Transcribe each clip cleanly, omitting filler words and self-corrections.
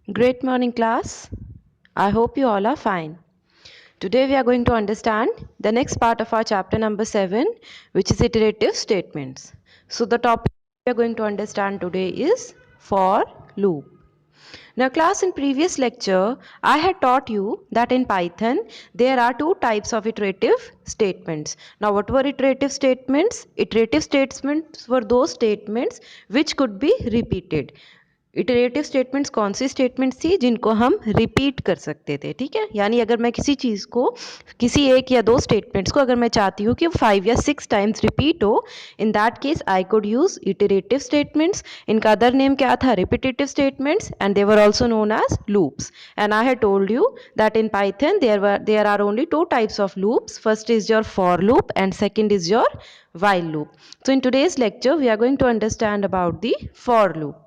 Great morning, class. I hope you all are fine. Today we are going to understand the next part of our chapter number 7, which is iterative statements. So, the topic we are going to understand today is for loop. Now, class, in previous lecture, I had taught you that in Python there are two types of iterative statements. Now, what were iterative statements? Iterative statements were those statements which could be repeated. Iterative statements कौन सी statements थी जिनको हम repeat कर सकते थे, ठीक है। यानी अगर मैं किसी चीज़ को, किसी एक या दो स्टेटमेंट्स को अगर मैं चाहती हूँ कि 5 या 6 टाइम्स रिपीट हो, in that case I could use iterative statements. इनका अदर नेम क्या था? Repetitive statements, and they were also known as loops. And I had told you that in Python there are only two types of loops. First is your for loop and second is your while loop. So in today's lecture we are going to understand about the for loop.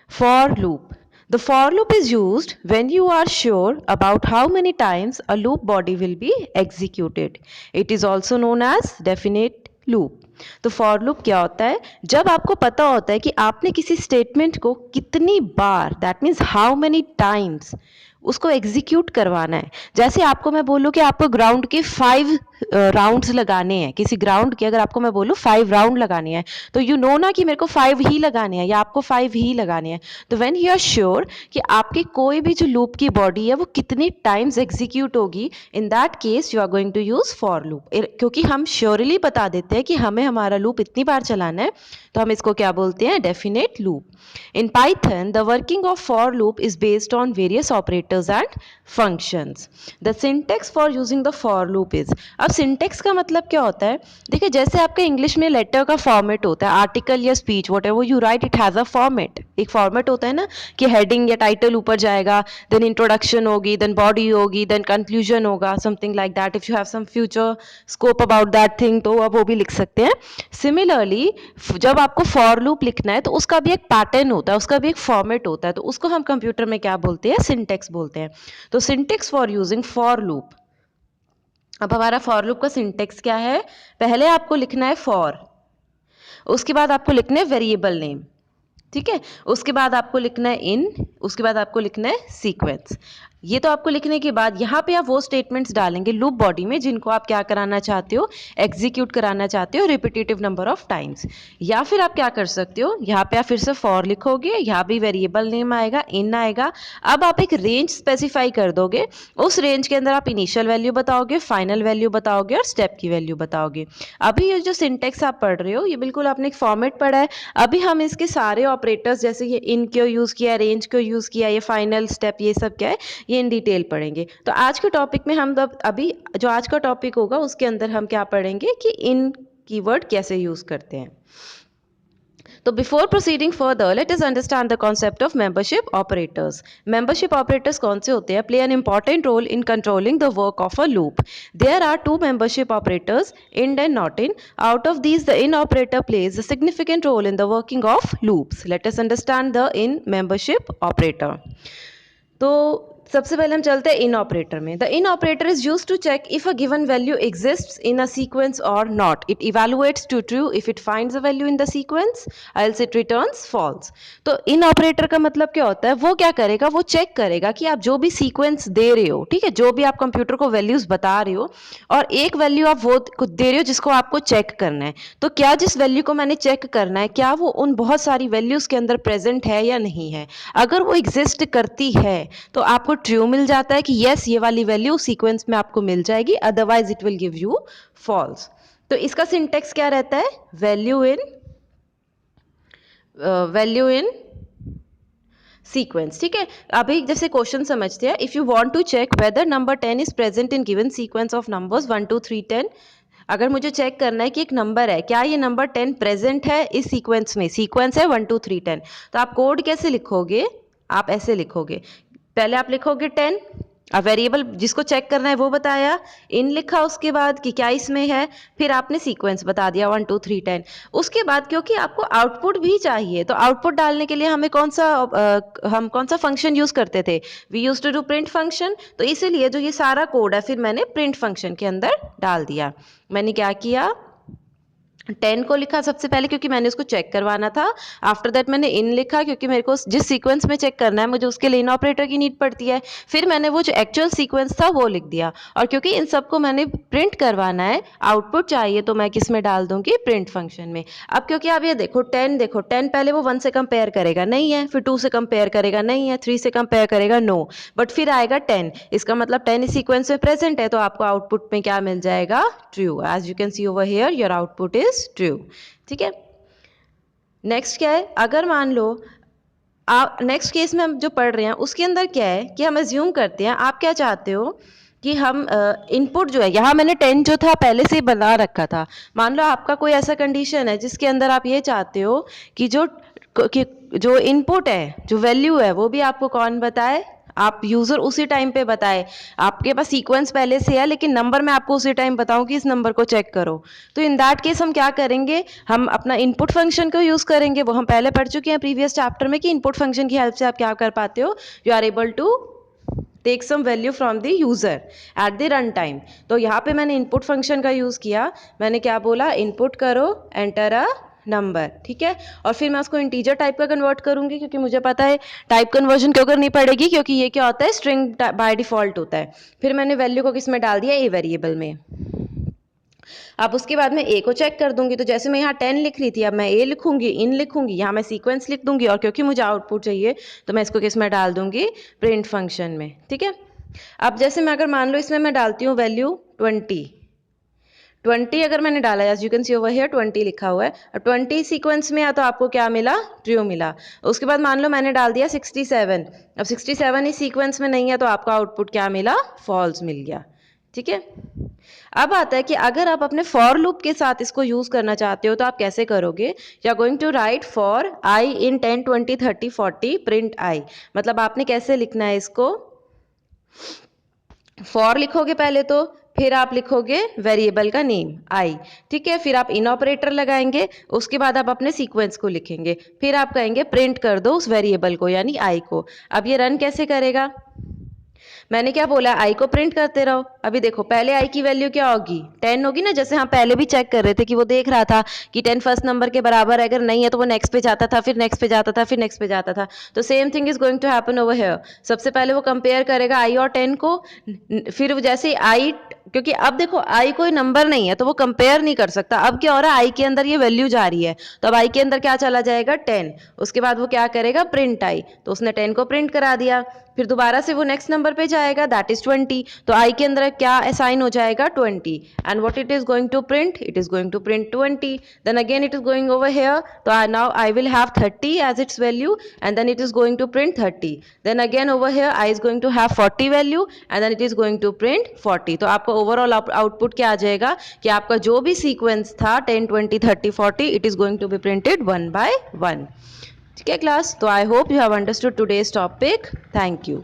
For loop. The for loop is used when you are sure about how many times a loop body will be executed. It is also known as definite loop. तो for loop क्या होता है? जब आपको पता होता है कि आपने किसी स्टेटमेंट को कितनी बार, that means how many times उसको एग्जीक्यूट करवाना है. जैसे आपको मैं बोलूँ कि आपको ग्राउंड के 5 राउंड्स लगाने हैं, किसी ग्राउंड के अगर आपको मैं बोलूँ 5 राउंड लगाने हैं, तो यू नो ना कि मेरे को 5 ही लगाने हैं या आपको 5 ही लगाने हैं. तो व्हेन यू आर श्योर कि आपकी कोई भी जो लूप की बॉडी है वो कितनी टाइम्स एग्जीक्यूट होगी, in that case you are going to use for loop. क्योंकि हम श्योरली बता देते हैं कि हमें हमारा लूप इतनी बार चलाना है, तो हम इसको क्या बोलते हैं? Definite loop. In Python, the working of for loop is based on various operators and functions. The syntax for using the for loop is. अब syntax का मतलब क्या होता है? देखिए, जैसे आपके इंग्लिश में लेटर का फॉर्मेट होता है, आर्टिकल या speech, whatever you write, it has a format. एक फॉर्मेट होता है ना कि हेडिंग या टाइटल ऊपर जाएगा, देन इंट्रोडक्शन होगी, देन बॉडी होगी, देन कंक्लूजन होगा, something like that. If you have some future scope about that thing, तो आप वो भी लिख सकते हैं. सिमिलरली जब आपको फॉर लूप लिखना है तो उसका भी एक पैटर्न होता है, उसका भी एक फॉर्मेट होता है, तो उसको हम कंप्यूटर में क्या बोलते हैं? सिंटेक्स बोलते हैं. तो syntax for using for loop. अब हमारा फॉर लूप का सिंटेक्स क्या है? पहले आपको लिखना है फॉर, उसके बाद आपको लिखना है वेरिएबल नेम, ठीक है, उसके बाद आपको लिखना है इन, उसके बाद आपको लिखना है सीक्वेंस. ये तो आपको लिखने के बाद यहाँ पे आप वो स्टेटमेंट्स डालेंगे लूप बॉडी में जिनको आप क्या कराना चाहते हो? एग्जीक्यूट कराना चाहते हो रिपीटेटिव नंबर ऑफ टाइम्स. या फिर आप क्या कर सकते हो, यहाँ पे आप फिर से फॉर लिखोगे, यहाँ भी वेरिएबल नेम आएगा, इन आएगा. अब आप एक रेंज स्पेसिफाई कर दोगे, उस रेंज के अंदर आप इनिशियल वैल्यू बताओगे, फाइनल वैल्यू बताओगे और स्टेप की वैल्यू बताओगे. अभी ये जो सिंटेक्स आप पढ़ रहे हो ये बिल्कुल आपने एक फॉर्मेट पढ़ा है. अभी हम इसके सारे ऑपरेटर्स, जैसे ये इन क्यों यूज़ किया, रेंज क्यों यूज़ किया, ये फाइनल स्टेप, ये सब क्या है, ये इन डिटेल पढ़ेंगे. तो आज के टॉपिक में हम अभी जो आज का टॉपिक होगा उसके अंदर हम क्या पढ़ेंगे कि इन कीवर्ड कैसे यूज़ करते हैं. तो before proceeding further let us understand the concept of membership operators. Membership operators कौन से होते हैं? Play an important role in controlling the work of a loop. There are two membership operators, in and not in. Out of these, the in operator plays a significant role in the working of loops. Let us understand the in membership operator. तो सबसे पहले हम चलते हैं in operator में. The in operator is use to check if a given value exists in a sequence और not. It evaluates to true if it finds a value in the sequence, else it returns false. तो in operator का मतलब क्या होता है? वो क्या करेगा? वो चेक करेगा कि आप जो भी सीक्वेंस दे रहे हो, ठीक है, जो भी आप कंप्यूटर को वैल्यूज बता रहे हो, और एक वैल्यू आप वो दे रहे हो जिसको आपको चेक करना है, तो क्या जिस वैल्यू को मैंने चेक करना है क्या वो उन बहुत सारी वैल्यूज के अंदर प्रेजेंट है या नहीं है. अगर वो एग्जिस्ट करती है तो आपको ट्रू मिल जाता है कि यस ये वाली वैल्यू सीक्वेंस में आपको मिल जाएगी, otherwise it will give you false. तो इसका सिंटेक्स क्या रहता है? Value in sequence. ठीक है, अभी जैसे क्वेश्चन समझते हैं. If you want to check whether number 10 is present in given sequence of numbers 1 2 3 10. अगर मुझे चेक करना है कि एक नंबर है, क्या ये नंबर 10 प्रेजेंट है इस सीक्वेंस में, सीक्वेंस है 1 2 3 10, तो आप कोड कैसे लिखोगे? आप ऐसे लिखोगे, पहले आप लिखोगे 10, अब वेरिएबल जिसको चेक करना है वो बताया, इन लिखा उसके बाद कि क्या इसमें है, फिर आपने सीक्वेंस बता दिया 1 2 3 10. उसके बाद क्योंकि आपको आउटपुट भी चाहिए, तो आउटपुट डालने के लिए हमें हम कौन सा फंक्शन यूज़ करते थे? We use to do print function. तो इसीलिए जो ये सारा कोड है फिर मैंने प्रिंट फंक्शन के अंदर डाल दिया. मैंने क्या किया? 10 को लिखा सबसे पहले क्योंकि मैंने उसको चेक करवाना था। आफ्टर दैट मैंने इन लिखा क्योंकि मेरे को जिस सीक्वेंस में चेक करना है मुझे उसके लिए इन ऑपरेटर की नीड पड़ती है। फिर मैंने वो जो एक्चुअल सीक्वेंस था वो लिख दिया, और क्योंकि इन सबको मैंने प्रिंट करवाना है, आउटपुट चाहिए, तो मैं किस में डाल दूंगी, प्रिंट फंक्शन में। अब क्योंकि आप ये देखो 10, देखो 10 पहले वो 1 से कंपेयर करेगा, नहीं है, फिर 2 से कंपेयर करेगा, नहीं है, 3 से कंपेयर करेगा, नो, बट फिर आएगा 10। इसका मतलब 10 इस सीक्वेंस में प्रेजेंट है, तो आपको आउटपुट में क्या मिल जाएगा, true. As you can see over here your output is true. ठीक है। नेक्स्ट क्या है, अगर मान लो आप नेक्स्ट केस में हम जो पढ़ रहे हैं उसके अंदर क्या है कि हम एज्यूम करते हैं, आप क्या चाहते हो कि हम इनपुट जो है, यहाँ मैंने 10 जो था पहले से ही बना रखा था। मान लो आपका कोई ऐसा कंडीशन है जिसके अंदर आप ये चाहते हो कि जो इनपुट है, जो वैल्यू है, वो भी आपको कौन बताए, आप यूज़र उसी टाइम पे बताए। आपके पास सीक्वेंस पहले से है लेकिन नंबर मैं आपको उसी टाइम बताऊं कि इस नंबर को चेक करो, तो इन दैट केस हम क्या करेंगे, हम अपना इनपुट फंक्शन को यूज़ करेंगे। वो हम पहले पढ़ चुके हैं प्रीवियस चैप्टर में कि इनपुट फंक्शन की हेल्प से आप क्या कर पाते हो, you are able to take some value from the user at the run time. तो यहाँ पे मैंने इनपुट फंक्शन का यूज़ किया। मैंने क्या बोला, इनपुट करो, एंटर अ नंबर, ठीक है। और फिर मैं उसको इंटीजर टाइप का कन्वर्ट करूंगी, क्योंकि मुझे पता है टाइप कन्वर्जन क्यों करनी पड़ेगी, क्योंकि ये क्या होता है, स्ट्रिंग बाय डिफॉल्ट होता है। फिर मैंने वैल्यू को किस में डाल दिया, ए वेरिएबल में। अब उसके बाद मैं ए को चेक कर दूंगी, तो जैसे मैं यहाँ 10 लिख रही थी, अब मैं ए लिखूंगी, इन लिखूंगी, यहाँ मैं सीक्वेंस लिख दूंगी, और क्योंकि मुझे आउटपुट चाहिए तो मैं इसको किस में डाल दूंगी, प्रिंट फंक्शन में। ठीक है। अब जैसे मैं अगर मान लो इसमें मैं डालती हूँ वैल्यू 20 अगर मैंने डाला, as you can see over here 20 लिखा हुआ है, और 20 सीक्वेंस में, या तो आपको क्या मिला, ट्रू मिला। उसके बाद मान लो मैंने डाल दिया 67, अब 67 इस सीक्वेंस में नहीं है, तो आपको आउटपुट क्या मिला, फॉल्स मिल गया। ठीक है। अब आता है कि अगर आप अपने फॉर लूप के साथ इसको यूज करना चाहते हो तो आप कैसे करोगे, you are going to write for I in 10 20 30 40 print I. मतलब आपने कैसे लिखना है इसको, फॉर लिखोगे पहले, तो फिर आप लिखोगे वेरिएबल का नेम आई, ठीक है, फिर आप इन ऑपरेटर लगाएंगे, उसके बाद आप अपने सीक्वेंस को लिखेंगे, फिर आप कहेंगे प्रिंट कर दो उस वेरिएबल को यानी आई को। अब ये रन कैसे करेगा, मैंने क्या बोला, आई को प्रिंट करते रहो। अभी देखो पहले आई की वैल्यू क्या होगी, 10 होगी ना, जैसे हम पहले भी चेक कर रहे थे कि वो देख रहा था कि 10 फर्स्ट नंबर के बराबर है, अगर नहीं है तो वो नेक्स्ट पे जाता था, फिर नेक्स्ट पे जाता था, फिर नेक्स्ट पे जाता था। तो same thing is going to happen over here. सबसे पहले वो कंपेयर करेगा आई और 10 को, फिर जैसे आई, क्योंकि अब देखो आई कोई नंबर नहीं है तो वो कंपेयर नहीं कर सकता। अब क्या हो रहा है, आई के अंदर ये वैल्यू जा रही है, तो अब आई के अंदर क्या चला जाएगा, 10। उसके बाद वो क्या करेगा, प्रिंट आई, तो उसने 10 को प्रिंट करा दिया। फिर दोबारा से वो नेक्स्ट नंबर पे जाएगा, दैट इज 20, तो आई के अंदर क्या असाइन हो जाएगा, 20, and what it is going to print, it is going to print 20। Then again it is going over here, तो now I will have 30 as its value, and then it is going to print 30। Then again over here I is going to have 40 value, and then it is going to print 40। तो आपका overall output क्या आ जाएगा कि आपका जो भी sequence था 10 20 30 40, it is going to be printed 1 by 1। ठीक है क्लास, तो I hope you have understood today's topic. Thank you.